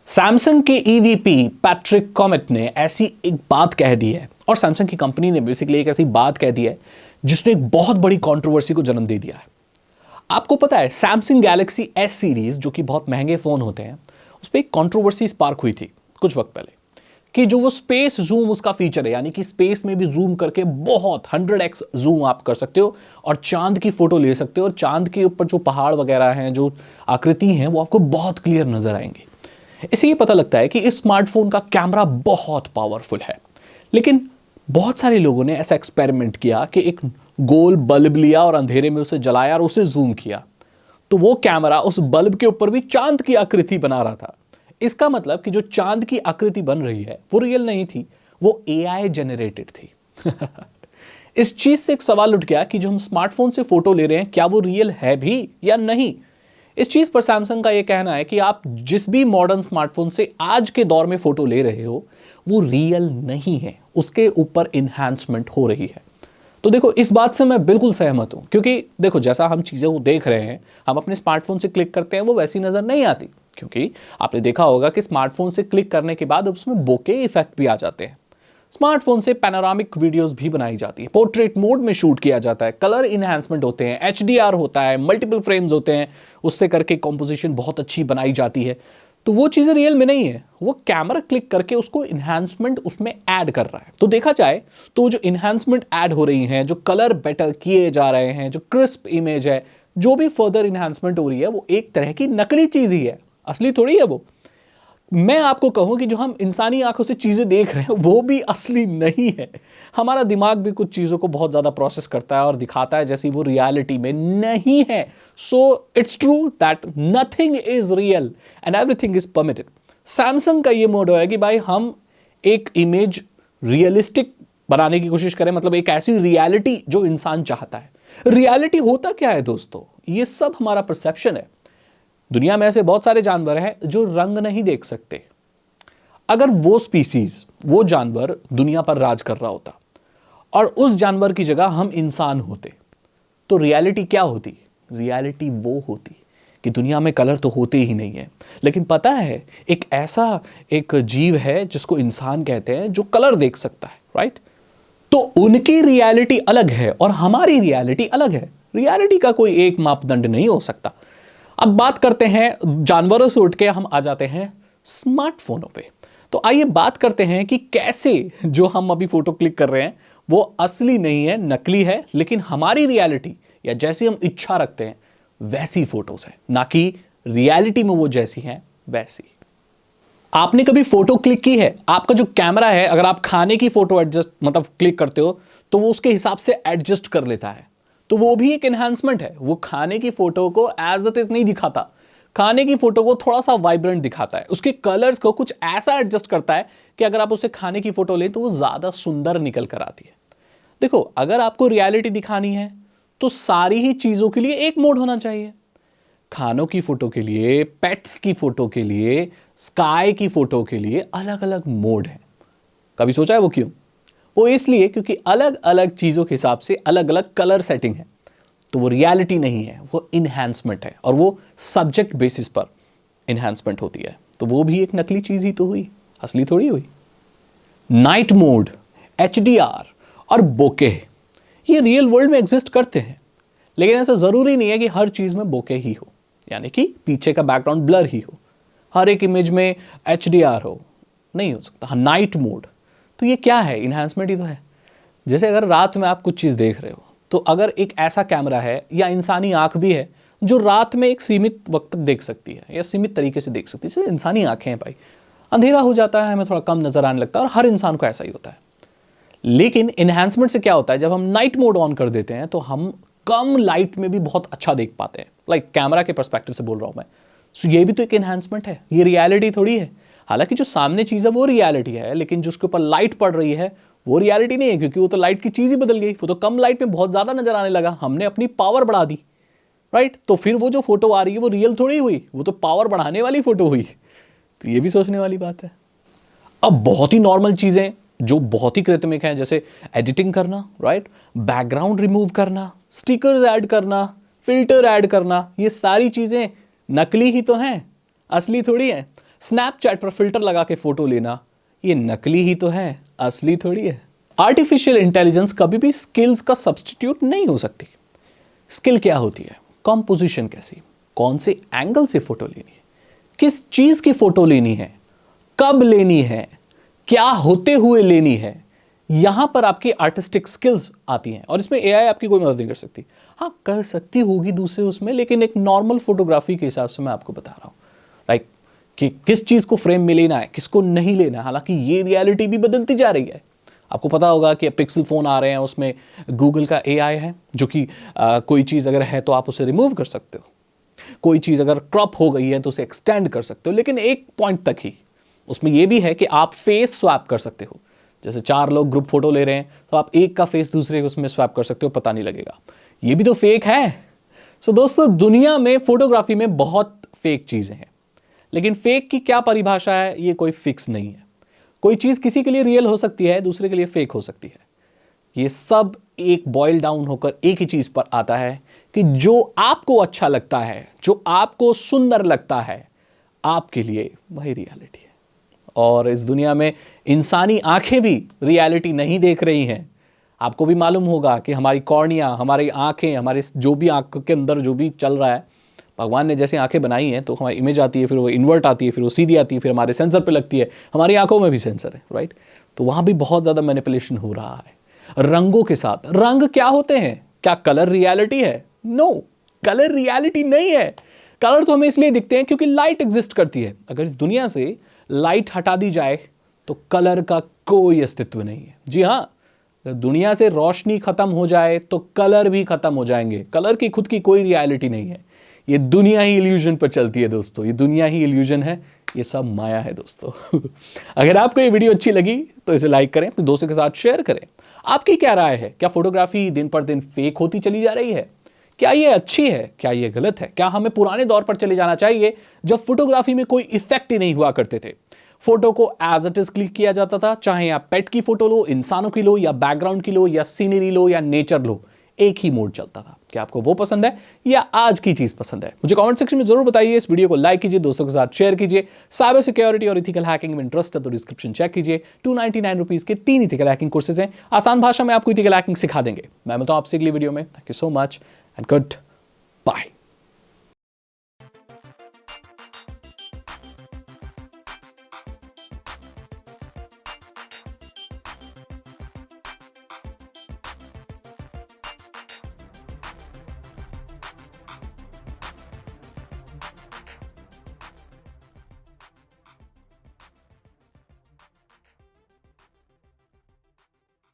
Samsung के EVP Patrick comet ने ऐसी एक बात कह दी है और सैमसंग की कंपनी ने बेसिकली एक ऐसी बात कह दी है जिसने एक बहुत बड़ी कंट्रोवर्सी को जन्म दे दिया है। आपको पता है सैमसंग गैलेक्सी एस सीरीज जो कि बहुत महंगे फोन होते हैं उस पर एक कंट्रोवर्सी स्पार्क हुई थी कुछ वक्त पहले कि जो वो स्पेस जूम उसका फीचर है, यानी कि स्पेस में भी जूम करके बहुत 100x जूम आप कर सकते हो और चांद की फोटो ले सकते हो और चांद के ऊपर जो पहाड़ वगैरह हैं, जो आकृति हैं, वो आपको बहुत क्लियर नजर आएंगी। इससे ये पता लगता है कि इस स्मार्टफोन का कैमरा बहुत पावरफुल है। लेकिन बहुत सारे लोगों ने ऐसा एक्सपेरिमेंट किया कि एक गोल बल्ब लिया और अंधेरे में उसे जलाया और उसे जूम किया, तो वो कैमरा उस बल्ब के ऊपर भी चांद की आकृति बना रहा था। इसका मतलब कि जो चांद की आकृति बन रही है वो रियल नहीं थी, वो एआई जनरेटेड थी। इस चीज से एक सवाल उठ गया कि जो हम स्मार्टफोन से फोटो ले रहे हैं क्या वो रियल है भी या नहीं। इस चीज पर सैमसंग का यह कहना है कि आप जिस भी मॉडर्न स्मार्टफोन से आज के दौर में फोटो ले रहे हो वो रियल नहीं है, उसके ऊपर इन्हांसमेंट हो रही है। तो देखो, इस बात से मैं बिल्कुल सहमत हूं, क्योंकि देखो जैसा हम चीजें को देख रहे हैं, हम अपने स्मार्टफोन से क्लिक करते हैं, वो वैसी नजर नहीं आती। क्योंकि आपने देखा होगा कि स्मार्टफोन से क्लिक करने के बाद उसमें बोके इफेक्ट भी आ जाते हैं। स्मार्टफोन से पैनोरामिक वीडियोस भी बनाई जाती है, पोर्ट्रेट मोड में शूट किया जाता है, कलर इनहैंसमेंट होते हैं, एचडीआर होता है, मल्टीपल फ्रेम्स होते हैं, उससे करके कॉम्पोजिशन बहुत अच्छी बनाई जाती है। तो वो चीज़ें रियल में नहीं है, वो कैमरा क्लिक करके उसको इन्हांसमेंट उसमें ऐड कर रहा है। तो देखा जाए तो जो इन्हांसमेंट ऐड हो रही हैं, जो कलर बेटर किए जा रहे हैं, जो क्रिस्प इमेज है, जो भी फर्दर इन्हांसमेंट हो रही है, वो एक तरह की नकली चीज़ ही है, असली थोड़ी है वो। मैं आपको कहूं कि जो हम इंसानी आंखों से चीजें देख रहे हैं वो भी असली नहीं है। हमारा दिमाग भी कुछ चीजों को बहुत ज्यादा प्रोसेस करता है और दिखाता है जैसी वो रियलिटी में नहीं है। So it's true that nothing is real and everything is permitted. Samsung का ये मोडो है कि भाई हम एक इमेज रियलिस्टिक बनाने की कोशिश करें, मतलब एक ऐसी रियलिटी जो इंसान चाहता है। रियलिटी होता क्या है दोस्तों? ये सब हमारा परसेप्शन है। दुनिया में ऐसे बहुत सारे जानवर हैं जो रंग नहीं देख सकते। अगर वो स्पीसीज, वो जानवर दुनिया पर राज कर रहा होता और उस जानवर की जगह हम इंसान होते, तो रियलिटी क्या होती? रियलिटी वो होती कि दुनिया में कलर तो होते ही नहीं है, लेकिन पता है एक ऐसा एक जीव है जिसको इंसान कहते हैं जो कलर देख सकता है, राइट? तो उनकी रियलिटी अलग है और हमारी रियलिटी अलग है। रियलिटी का कोई एक मापदंड नहीं हो सकता। अब बात करते हैं, जानवरों से उठ के हम आ जाते हैं स्मार्टफोनों पे। तो आइए बात करते हैं कि कैसे जो हम अभी फोटो क्लिक कर रहे हैं वो असली नहीं है, नकली है, लेकिन हमारी रियलिटी या जैसी हम इच्छा रखते हैं वैसी फोटोज है, ना कि रियलिटी में वो जैसी हैं वैसी। आपने कभी फोटो क्लिक की है? आपका जो कैमरा है, अगर आप खाने की फोटो एडजस्ट मतलब क्लिक करते हो तो वो उसके हिसाब से एडजस्ट कर लेता है, तो वो भी एक एनहांसमेंट है। वो खाने की फोटो को एज इट इज नहीं दिखाता, खाने की फोटो को थोड़ा सा वाइब्रेंट दिखाता है, उसके कलर्स को कुछ ऐसा एडजस्ट करता है कि अगर आप उसे खाने की फोटो लें तो वो ज्यादा सुंदर निकल कर आती है। देखो, अगर आपको रियलिटी दिखानी है तो सारी ही चीजों के लिए एक मोड होना चाहिए। खानों की फोटो के लिए, पेट्स की फोटो के लिए, स्काई की फोटो के लिए अलग अलग मोड है। कभी सोचा है वो क्यों? वो इसलिए क्योंकि अलग अलग चीज़ों के हिसाब से अलग अलग कलर सेटिंग है। तो वो रियलिटी नहीं है, वो इन्हांसमेंट है और वो सब्जेक्ट बेसिस पर इन्हांसमेंट होती है। तो वो भी एक नकली चीज़ ही तो हुई, असली थोड़ी हुई। नाइट मोड, एचडीआर और बोके ये रियल वर्ल्ड में एग्जिस्ट करते हैं, लेकिन ऐसा ज़रूरी नहीं है कि हर चीज़ में बोके ही हो, यानी कि पीछे का बैकग्राउंड ब्लर ही हो, हर एक इमेज में एचडीआर हो, नहीं हो सकता। हाँ, नाइट मोड तो ये क्या है? इन्हांसमेंट ही तो है। जैसे अगर रात में आप कुछ चीज़ देख रहे हो, तो अगर एक ऐसा कैमरा है या इंसानी आंख भी है जो रात में एक सीमित वक्त तक देख सकती है या सीमित तरीके से देख सकती है, जैसे इंसानी आंखें हैं भाई, अंधेरा हो जाता है, हमें थोड़ा कम नजर आने लगता है और हर इंसान को ऐसा ही होता है। लेकिन इन्हांसमेंट से क्या होता है, जब हम नाइट मोड ऑन कर देते हैं तो हम कम लाइट में भी बहुत अच्छा देख पाते हैं। लाइक कैमरा के पर्सपेक्टिव से बोल रहा हूं मैं। सो ये भी तो एक इन्हांसमेंट है, ये रियलिटी थोड़ी है। हालांकि जो सामने चीज़ है वो रियलिटी है, लेकिन जो उसके ऊपर लाइट पड़ रही है वो रियलिटी नहीं है, क्योंकि वो तो लाइट की चीज़ ही बदल गई। वो तो कम लाइट में बहुत ज़्यादा नजर आने लगा, हमने अपनी पावर बढ़ा दी, राइट? तो फिर वो जो फोटो आ रही है वो रियल थोड़ी हुई, वो तो पावर बढ़ाने वाली फोटो हुई। तो ये भी सोचने वाली बात है। अब बहुत ही नॉर्मल चीज़ें जो बहुत ही कृत्रिम हैं, जैसे एडिटिंग करना, राइट, बैकग्राउंड रिमूव करना, स्टिकर्स ऐड करना, फिल्टर ऐड करना, ये सारी चीज़ें नकली ही तो हैं, असली थोड़ी है। स्नैपचैट पर फिल्टर लगा के फोटो लेना, ये नकली ही तो है, असली थोड़ी है। आर्टिफिशियल इंटेलिजेंस कभी भी स्किल्स का सब्स्टिट्यूट नहीं हो सकती। स्किल क्या होती है? कॉम्पोजिशन कैसी, कौन से एंगल से फोटो लेनी है, किस चीज की फोटो लेनी है, कब लेनी है, क्या होते हुए लेनी है, यहां पर आपकी आर्टिस्टिक स्किल्स आती हैं। और इसमें एआई आपकी कोई मदद नहीं कर सकती। हाँ, कर सकती होगी दूसरे उसमें, लेकिन एक नॉर्मल फोटोग्राफी के हिसाब से मैं आपको बता रहा हूं, राइट, कि किस चीज को फ्रेम में लेना है, किसको नहीं लेना है। हालांकि ये रियलिटी भी बदलती जा रही है। आपको पता होगा कि पिक्सल फोन आ रहे हैं, उसमें गूगल का एआई है, जो कि कोई चीज अगर है तो आप उसे रिमूव कर सकते हो, कोई चीज अगर क्रॉप हो गई है तो उसे एक्सटेंड कर सकते हो, लेकिन एक पॉइंट तक ही। उसमें यह भी है कि आप फेस स्वैप कर सकते हो। जैसे 4 लोग ग्रुप फोटो ले रहे हैं तो आप एक का फेस दूसरे के उसमें स्वैप कर सकते हो, पता नहीं लगेगा। ये भी तो फेक है। सो दोस्तों, दुनिया में फोटोग्राफी में बहुत फेक चीजें हैं, लेकिन फेक की क्या परिभाषा है, ये कोई फिक्स नहीं है। कोई चीज किसी के लिए रियल हो सकती है, दूसरे के लिए फेक हो सकती है। ये सब एक बॉयल डाउन होकर एक ही चीज पर आता है कि जो आपको अच्छा लगता है, जो आपको सुंदर लगता है, आपके लिए वही रियलिटी है। और इस दुनिया में इंसानी आंखें भी रियलिटी नहीं देख रही हैं। आपको भी मालूम होगा कि हमारी कॉर्निया, हमारी आंखें, हमारे जो भी आंख के अंदर जो भी चल रहा है, भगवान ने जैसे आंखें बनाई हैं तो हमारी इमेज आती है, फिर वो इन्वर्ट आती है, फिर वो सीधी आती है, फिर हमारे सेंसर पे लगती है। हमारी आंखों में भी सेंसर है, राइट। तो वहाँ भी बहुत ज़्यादा मैनिपुलेशन हो रहा है रंगों के साथ। रंग क्या होते हैं? क्या कलर रियलिटी है? नो, कलर रियलिटी नहीं है। कलर तो हमें इसलिए दिखते हैं क्योंकि लाइट एग्जिस्ट करती है। अगर इस दुनिया से लाइट हटा दी जाए तो कलर का कोई अस्तित्व नहीं है। जी हाँ, दुनिया से रोशनी खत्म हो जाए तो कलर भी खत्म हो जाएंगे। कलर की खुद की कोई रियलिटी नहीं है। ये दुनिया ही इल्यूजन पर चलती है दोस्तों, ये दुनिया ही इल्यूजन है, ये सब माया है दोस्तों। अगर आपको ये वीडियो अच्छी लगी तो इसे लाइक करें, अपने दोस्तों के साथ शेयर करें। आपकी क्या राय है? क्या फोटोग्राफी दिन पर दिन फेक होती चली जा रही है? क्या ये अच्छी है? क्या ये गलत है? क्या हमें पुराने दौर पर चले जाना चाहिए जब फोटोग्राफी में कोई इफेक्ट ही नहीं हुआ करते थे? फोटो को एज इट इज क्लिक किया जाता था, चाहे आप पेट की फोटो लो, इंसानों की लो, या बैकग्राउंड की लो, या सीनरी लो, या नेचर लो, एक ही मोड चलता था। क्या आपको वो पसंद है या आज की चीज पसंद है? मुझे कमेंट सेक्शन में जरूर बताइए। इस वीडियो को लाइक कीजिए, दोस्तों के साथ शेयर कीजिए। साइबर सिक्योरिटी और इथिकल हैकिंग में इंटरेस्ट है तो डिस्क्रिप्शन चेक कीजिए। 299 रुपीज के 3 इथिकल हैकिंग कोर्सेज हैं, आसान भाषा में आपको इथिकल हैकिंग सिखा देंगे। मैं मिलता हूं आपसे अगली वीडियो में। Thank you so much and good bye.